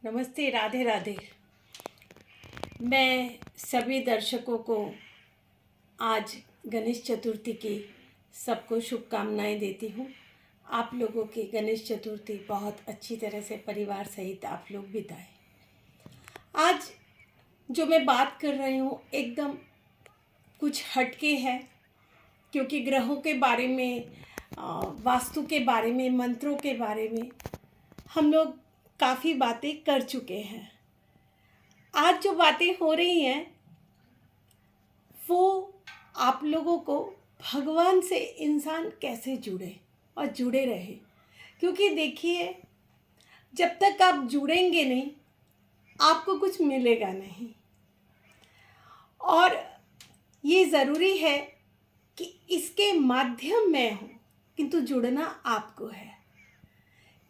नमस्ते, राधे राधे। मैं सभी दर्शकों को आज गणेश चतुर्थी की सबको शुभकामनाएं देती हूँ। आप लोगों की गणेश चतुर्थी बहुत अच्छी तरह से परिवार सहित आप लोग बिताएं। आज जो मैं बात कर रही हूँ एकदम कुछ हटके है, क्योंकि ग्रहों के बारे में, वास्तु के बारे में, मंत्रों के बारे में हम लोग काफ़ी बातें कर चुके हैं। आज जो बातें हो रही हैं वो आप लोगों को भगवान से इंसान कैसे जुड़े और जुड़े रहे, क्योंकि देखिए, जब तक आप जुड़ेंगे नहीं आपको कुछ मिलेगा नहीं। और ये ज़रूरी है कि इसके माध्यम में हो, किंतु जुड़ना आपको है।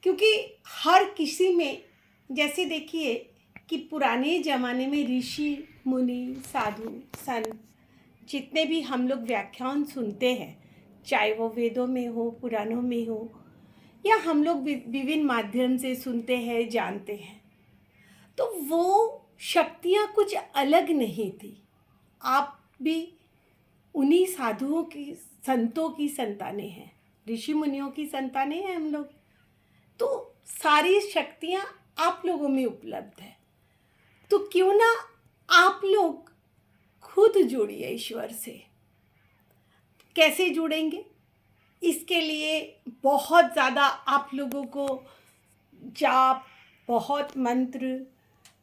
क्योंकि हर किसी में, जैसे देखिए कि पुराने ज़माने में ऋषि मुनि साधु संत जितने भी हम लोग व्याख्यान सुनते हैं, चाहे वो वेदों में हो, पुराणों में हो, या हम लोग विभिन्न माध्यम से सुनते हैं, जानते हैं, तो वो शक्तियाँ कुछ अलग नहीं थी। आप भी उन्हीं साधुओं की, संतों की संतानें हैं, ऋषि मुनियों की संतानें हैं हम लोग। तो सारी शक्तियाँ आप लोगों में उपलब्ध है। तो क्यों ना आप लोग खुद जुड़िए ईश्वर से। कैसे जुड़ेंगे? इसके लिए बहुत ज़्यादा आप लोगों को जाप, बहुत मंत्र,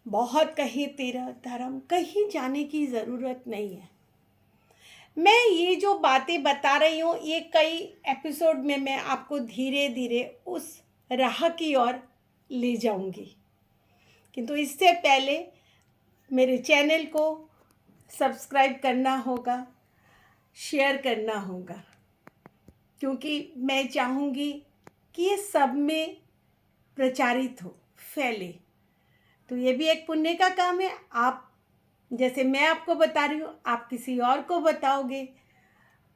बहुत कहीं तीर्थ धर्म कहीं जाने की ज़रूरत नहीं है। मैं ये जो बातें बता रही हूँ, ये कई एपिसोड में मैं आपको धीरे धीरे उस राह की ओर ले जाऊंगी। किंतु इससे पहले मेरे चैनल को सब्सक्राइब करना होगा, शेयर करना होगा, क्योंकि मैं चाहूँगी कि ये सब में प्रचारित हो, फैले। तो ये भी एक पुण्य का काम है। आप जैसे मैं आपको बता रही हूँ, आप किसी और को बताओगे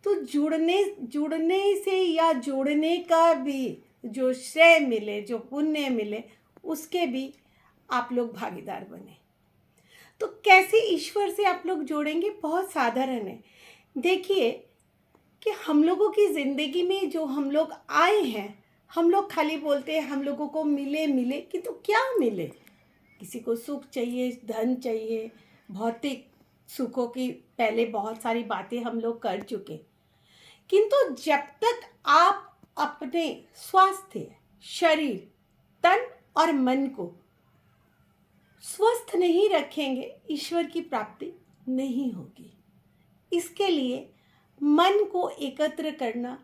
तो जुड़ने से या जोड़ने का भी जो श्रेय मिले, जो पुण्य मिले, उसके भी आप लोग भागीदार बने। तो कैसे ईश्वर से आप लोग जोड़ेंगे? बहुत साधारण है। देखिए कि हम लोगों की ज़िंदगी में जो हम लोग आए हैं, हम लोग खाली बोलते हैं हम लोगों को मिले मिले, कि तो क्या मिले? किसी को सुख चाहिए, धन चाहिए, भौतिक सुखों की पहले बहुत सारी बातें हम लोग कर चुके। किंतु जब तक आप अपने स्वास्थ्य, शरीर, तन और मन को स्वस्थ नहीं रखेंगे, ईश्वर की प्राप्ति नहीं होगी। इसके लिए मन को एकत्र करना,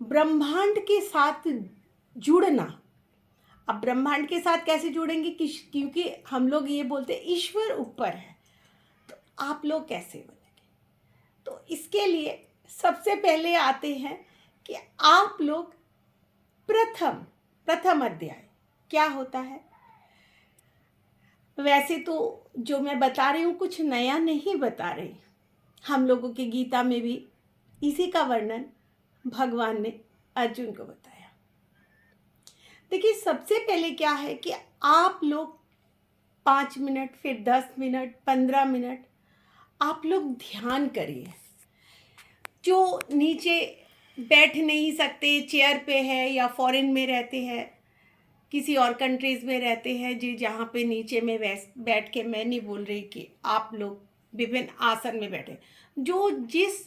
ब्रह्मांड के साथ जुड़ना। अब ब्रह्मांड के साथ कैसे जुड़ेंगे? क्योंकि हम लोग ये बोलते हैं ईश्वर ऊपर है, तो आप लोग कैसे बनेंगे? तो इसके लिए सबसे पहले आते हैं कि आप लोग प्रथम अध्याय क्या होता है। वैसे तो जो मैं बता रही हूँ कुछ नया नहीं बता रही। हम लोगों की गीता में भी इसी का वर्णन भगवान ने अर्जुन को बताया। देखिए, सबसे पहले क्या है कि आप लोग 5 मिनट, फिर 10 मिनट, 15 मिनट आप लोग ध्यान करिए। जो नीचे बैठ नहीं सकते, चेयर पे है, या फॉरेन में रहते हैं, किसी और कंट्रीज़ में रहते हैं जी, जहाँ पे नीचे में बैठ के, मैं नहीं बोल रही कि आप लोग विभिन्न आसन में बैठे, जो जिस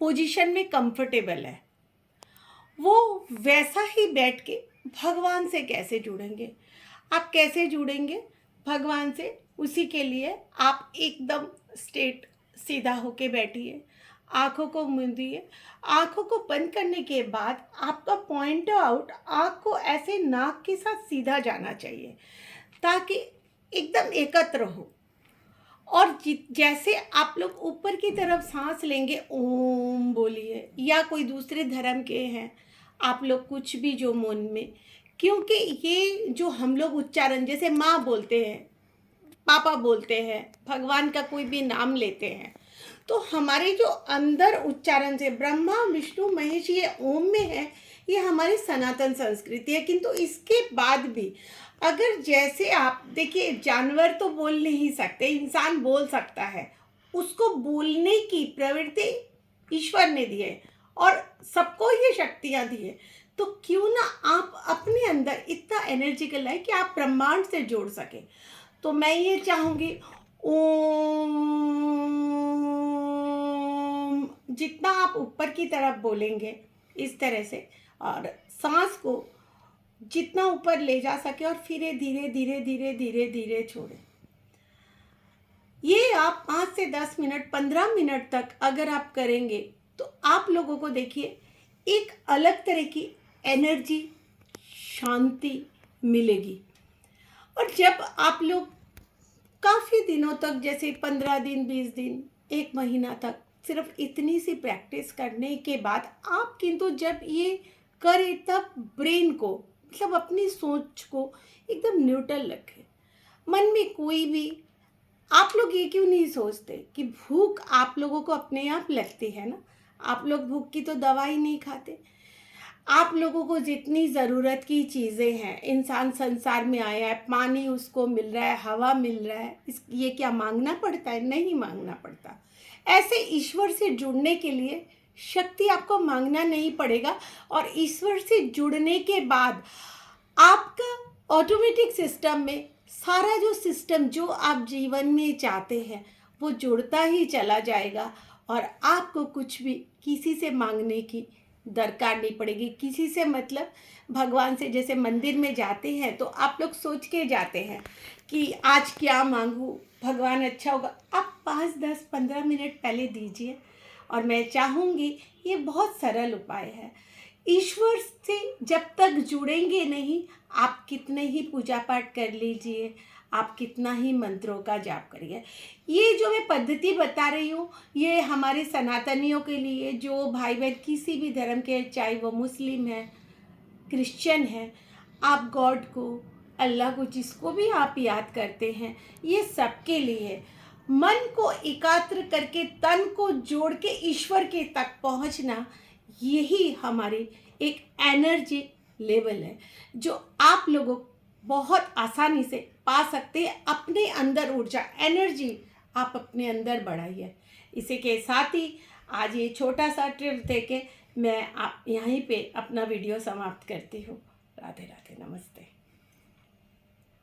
पोजीशन में कंफर्टेबल है वो वैसा ही बैठ के भगवान से कैसे जुड़ेंगे? आप कैसे जुड़ेंगे भगवान से? उसी के लिए आप एकदम स्ट्रेट सीधा होके बैठिए, आँखों को मूंदिए। आँखों को बंद करने के बाद आपका पॉइंट आउट आँख को ऐसे नाक के साथ सीधा जाना चाहिए, ताकि एकदम एकत्र हो। और जैसे आप लोग ऊपर की तरफ सांस लेंगे, ओम बोलिए, या कोई दूसरे धर्म के हैं आप लोग, कुछ भी जो मन में, क्योंकि ये जो हम लोग उच्चारण, जैसे माँ बोलते हैं, पापा बोलते हैं, भगवान का कोई भी नाम लेते हैं, तो हमारे जो अंदर उच्चारण से ब्रह्मा विष्णु महेश ये ओम में है, ये हमारी सनातन संस्कृति है। किंतु इसके बाद भी अगर जैसे आप देखिए, जानवर तो बोल नहीं सकते, इंसान बोल सकता है, उसको बोलने की प्रवृत्ति ईश्वर ने दी है और सबको ये शक्तियाँ दी है। तो क्यों ना आप अपने अंदर इतना एनर्जिकल लाए कि आप ब्रह्मांड से जोड़ सके। तो मैं ये चाहूँगी, ओम, जितना आप ऊपर की तरफ बोलेंगे इस तरह से, और सांस को जितना ऊपर ले जा सके और फिर धीरे धीरे धीरे धीरे धीरे छोड़ें। ये आप 5 से 10 मिनट 15 मिनट तक अगर आप करेंगे तो आप लोगों को देखिए एक अलग तरह की एनर्जी, शांति मिलेगी। और जब आप लोग काफ़ी दिनों तक, जैसे 15 दिन, 20 दिन, 1 महीना तक सिर्फ इतनी सी प्रैक्टिस करने के बाद आप किंतु जब ये करें तब ब्रेन को, मतलब अपनी सोच को एकदम न्यूट्रल रखें। मन में कोई भी, आप लोग ये क्यों नहीं सोचते कि भूख आप लोगों को अपने आप लगती है ना? आप लोग भूख की तो दवाई नहीं खाते। आप लोगों को जितनी ज़रूरत की चीज़ें हैं, इंसान संसार में आया है, पानी उसको मिल रहा है, हवा मिल रहा है, ये क्या मांगना पड़ता है? नहीं मांगना पड़ता। ऐसे ईश्वर से जुड़ने के लिए शक्ति आपको मांगना नहीं पड़ेगा, और ईश्वर से जुड़ने के बाद आपका ऑटोमेटिक सिस्टम में सारा जो सिस्टम जो आप जीवन में चाहते हैं वो जुड़ता ही चला जाएगा, और आपको कुछ भी किसी से मांगने की दरकार नहीं पड़ेगी। किसी से मतलब भगवान से, जैसे मंदिर में जाते हैं तो आप लोग सोच के जाते हैं कि आज क्या मांगूं, भगवान अच्छा होगा। आप 5, 10, 15 मिनट पहले दीजिए, और मैं चाहूँगी ये बहुत सरल उपाय है। ईश्वर से जब तक जुड़ेंगे नहीं, आप कितने ही पूजा पाठ कर लीजिए, आप कितना ही मंत्रों का जाप करिए, ये जो मैं पद्धति बता रही हूँ ये हमारे सनातनियों के लिए, जो भाई बहन किसी भी धर्म के, चाहे वो मुस्लिम है, क्रिश्चियन है, आप गॉड को, अल्लाह को, जिसको भी आप याद करते हैं, ये सबके लिए है। मन को एकाग्र करके, तन को जोड़ के ईश्वर के तक पहुंचना, यही हमारी एक एनर्जी लेवल है जो आप लोगों बहुत आसानी से पा सकते हैं। अपने अंदर ऊर्जा, एनर्जी आप अपने अंदर बढ़ाइए। इसी के साथ ही आज ये छोटा सा ट्रिप देके मैं आप यहीं पे अपना वीडियो समाप्त करती हूँ। राधे राधे, नमस्ते।